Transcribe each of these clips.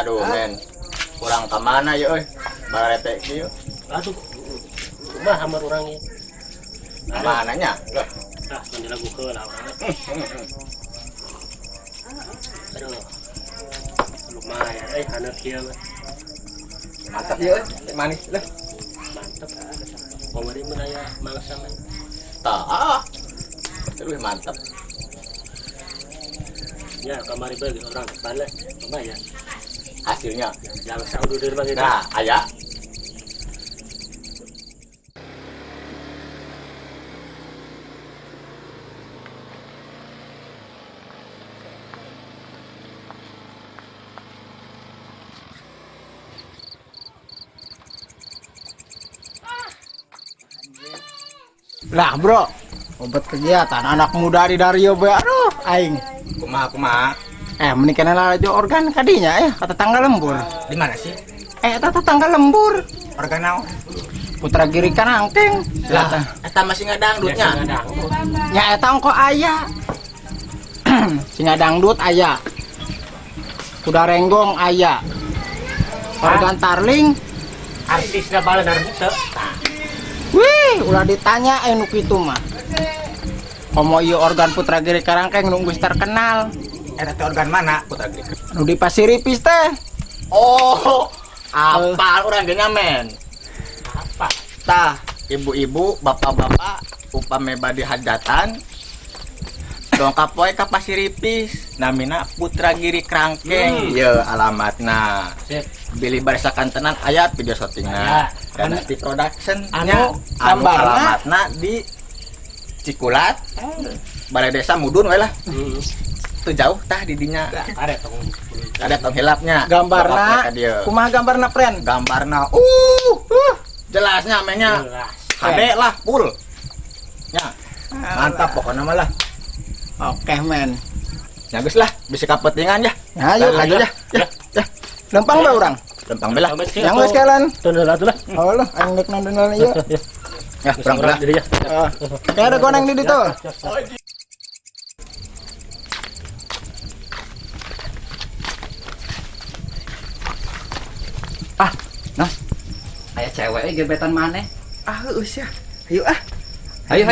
Aduh men, kurang kemana ya euy? Barete kieu. Aduh, mah hamar orangnya. Mananya? Lah, Ini lagu ke lah orangnya. Aduh, lumayan. Anak kia mah. mantap ya euy, teh manis lah. Mantap. Pemberi menaya mangsa man. Tah, terus mantap. Ya, kamari bagi orang kepala. Lumayan. Hasilnya. Jangan saudu dari bagi. Nah, aya. Lah bro, obat kegiatan anak muda di Dario be aduh aing. Kumaha? Menikah aja organ kadinya kata tanggal lembur. Di mana sih? Tata tanggal lembur. Organ naon? Putra Giri Kanangting. Lah, eta masih ngadangdutnya. Nya eta engko aya. Singa dangdut aya. Kuda renggong aya. Organ tarling Artisnya bala dari itu. wih, ulah ditanya nu kitu mah. Komo ieu organ Putra Giri Karangkeng nu geus terkenal. Eta teh organ mana Putra Giri? Nu di Pasiripis teh. Oh, apa orang ge men? Apa? Tah, ibu-ibu, bapak-bapak, upame badi hajatan, dongkap poe ka Pasiripis, namina Putra Giri Krangkeng. Ye alamatna. Sip. Bilih barisakan tenan aya video syutingna. Dynasty Production Anu gambarna gambarna alamatna di Cikulat. Balai Desa Mudun we lah. Teu jauh tah di dinya. Ada tong. Ada tong hilapnya. gambarna Dongkapna ka dieu. kumaha gambarna friend? Gambarna jelasnya mainnya HD lah full ya mantap pokoknya malah. Oke men. Ya geus lah bisa kapetingan ya. Ayo Lanjut ya. Ya. lempang bae urang. Lempang belah. Yang geus kalian. Tundul atuh lah. Oh lah, aing dek nonton ieu. Ya kurang belah. Diri ya. Kayak ada koneng di ditu. Nas. Aya cewek gebetan maneh. Geus ya. Ayo ah. Ayo.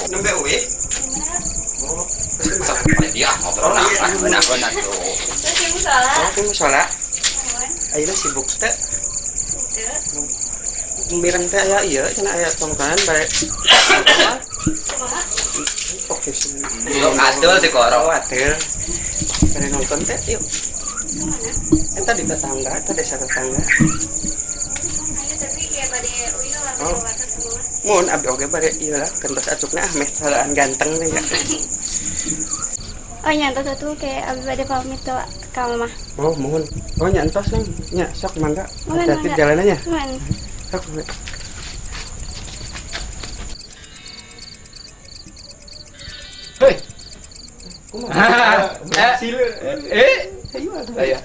Nembe we. Dia ngobrol benar tuh. Ibu salah. Ayeuna sibuk teh. Gembirang teh aya ieu cenah aya tongkan bae. Oke sih. Belum adol di korong adol. Kene nonton teh yuk. Eta di tetangga, eta desa tetangga. Oh. Mun abdi oge bare ieu lah kentos acukna Ahmed salaan ganteng teh ya. Oh nyantos tuh kayak abis pada pamit tuh kamu mah. Oh mohon. Oh nyantos nih. Nya sok mangga. Mohon, Hati-hati mangga. jalanannya. Cuman Sok. Hei. Ayo.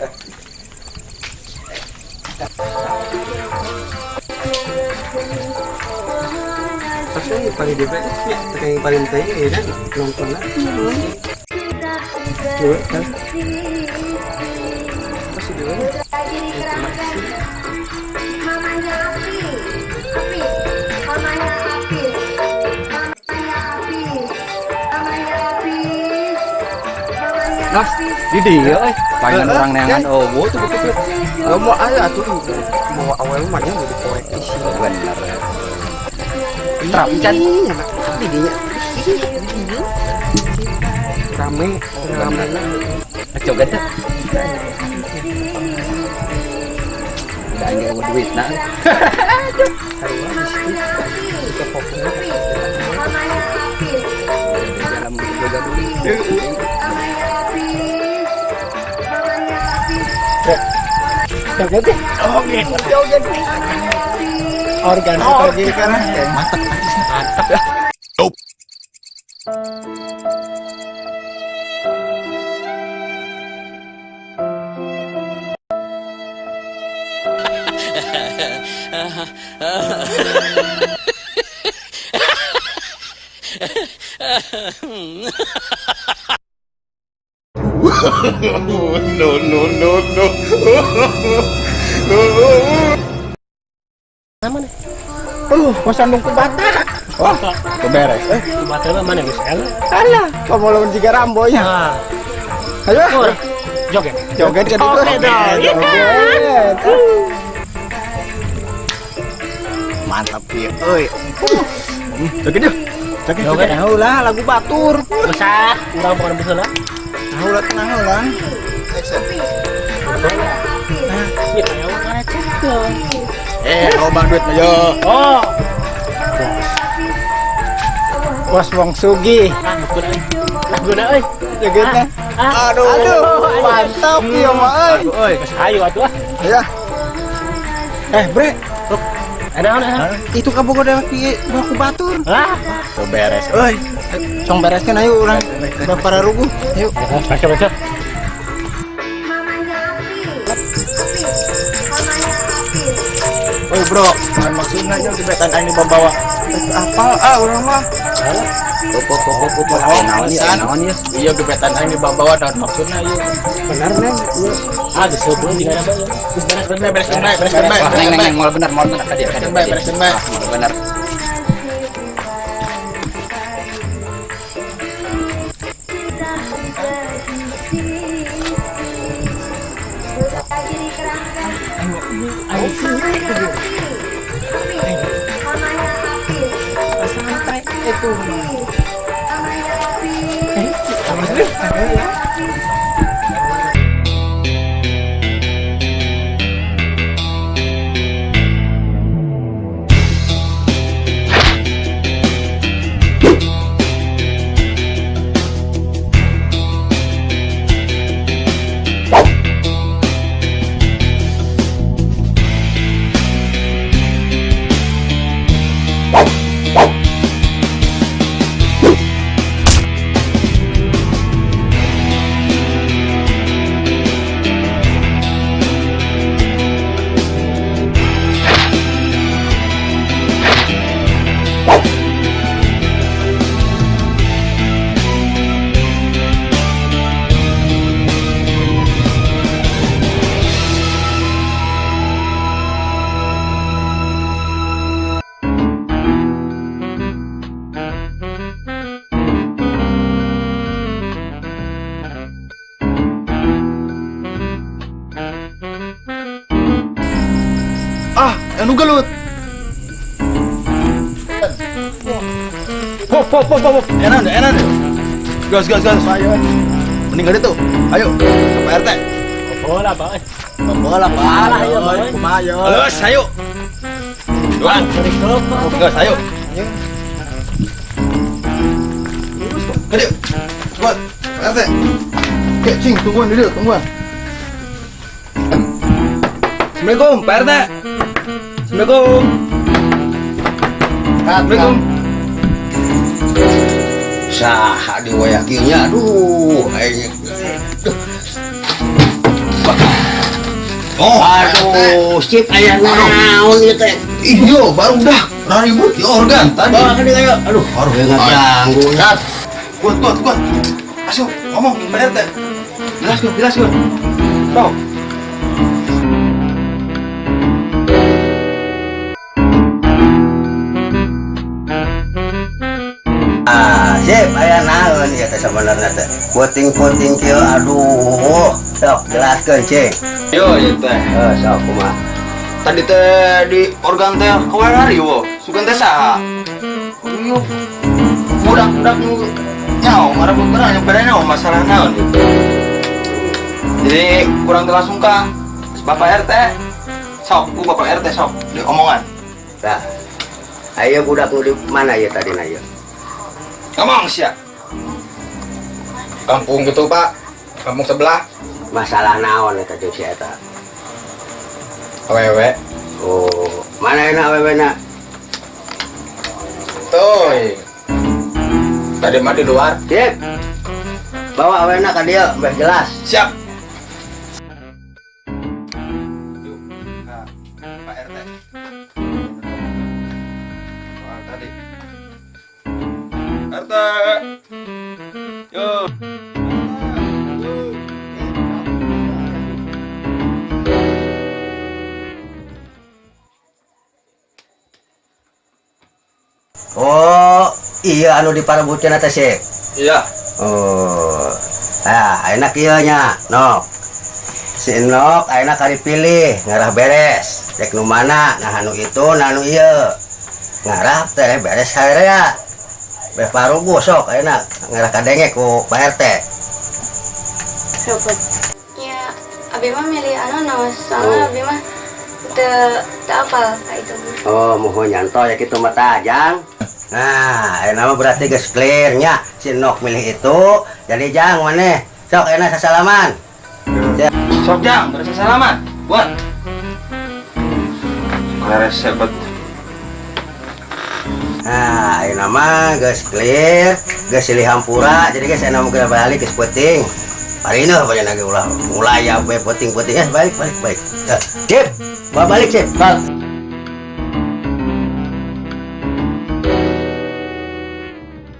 Pasti yang paling di bawah ya, yang paling tinggi ya kan nontonnya. Dua kan? Masih dua. Nas, di dia banyak orang neangan owo tuh betul. Mau ayo atuh mau awal rumahnya mau dipoek isi Bener. Trap can. di dinya. Rame. Coba teh. Udah ini mau duit nah. Dalam menjaga duit. Joget deh. Joget. Organ Putra Giri Karangkeng. Mantap ya. No, no, no, no. Mana? Pasandung ke Batak. Wah, keberes. Itu baterainya mana bisa? Alah, kamu lawan juga Rambonya. Ah, Ayo, joget. joget ke situ. Oke dong. Joget. Mantap ya, oi. Joget yuk. Joget, Joget. tahu lah lagu Batur. Besar, kurang bukan besar lah. Tahu lah, tenang lah. Iya, kayak orang aja. Kau bang duit yo. Oh, Bos Wong Sugi. guna euy. Jogetnya. Aduh, mantap ya mah. Euy, kasih kayu atuh ah. Ya. Bre, Ada. itu kamu udah baku Batur. Ah, Tuh beres. Oi, cong bereskan ayo orang para rugu. Yuk. baca. Oi bro, maksudnya aja gebetan aing dibawa. Apa orang mah? Popo. Naon ya? Iya gebetan aing dibawa dan maksudnya ieu. Benar neng. Ah, geus sebelum di kana bae. Bereskan bae. Neng, mau benar tadi. Bereskan bae. Benar. Anu galut. Hop. Enak. Gas. Ayo. Mending itu. Ayo. Pak RT. Bola, Pak. Bola, Pak. Ayo. Gas, ayo. Duan. Gas, ayo. Ayo. Buat. Pak RT. Oke, cing, tungguan dulu, tungguan. Assalamualaikum, Pak RT. Assalamualaikum. Assalamualaikum. Saha diwayakinya, aduh, aduh, sip aya naon ieu teh. Iyo, baru dah ribut di organ tadi. Bawa ke dia, aduh, harus ngeganggu. Kuat. Asyik ngomong, Pak RT. Jelaskan. Sok. Sip aya naon ieu teh sabenerna teh. Puting-puting kieu, aduh, sok jelaskeun, Cing. Yo, ieu teh. Sok kumaha? Tadi teh di organ teh kawarari wo. Sugan teh saha? Iyo. Budak-budak nu nyaho ngarebut beunang yang padahal naon masalah naon gitu. Jadi kurang teu langsung ka Bapak RT. Sok, ku Bapak RT sok di omongan. Nah, ayo budak nu di mana ya tadi na ieu? Ngomong sia. Kampung gitu, Pak. Kampung sebelah. Masalah naon eta jeung si eta? Awewe. Oh, mana enak awewena? Toy. Tadi mah di luar. Sip. Bawa awewena ka dieu, biar jelas. Siap. Yuk, Pak RT. iya anu diparebukeun teh sih. Iya. Oh. Enak ieu nya. Nok. Si Nok ayeuna ka dipilih ngarah beres. Cek nu mana, nah anu itu, nah anu ieu. Ngarah teh beres haerea. Beh parugu sok ayeuna ngarah kadenge ku Pak RT. Robot. Ya, abi mah milih anu nos, soalnya abi mah teu apal ka itu mah. Oh, moho nyanto ya kitu mah tajang. Nah, ayeuna mah berarti geus clear nya. Si Nok milih itu, jadi jang maneh. Sok ayeuna sasalaman. Sok jang, berasa salaman. Buat. Beres sebet. Nah, ayeuna mah geus clear, geus silih hampura, jadi geus ayeuna mah balik geus peuting. Parina banyak lagi ulah mulai ya be peuting-peuting balik. Sip. Balik sip.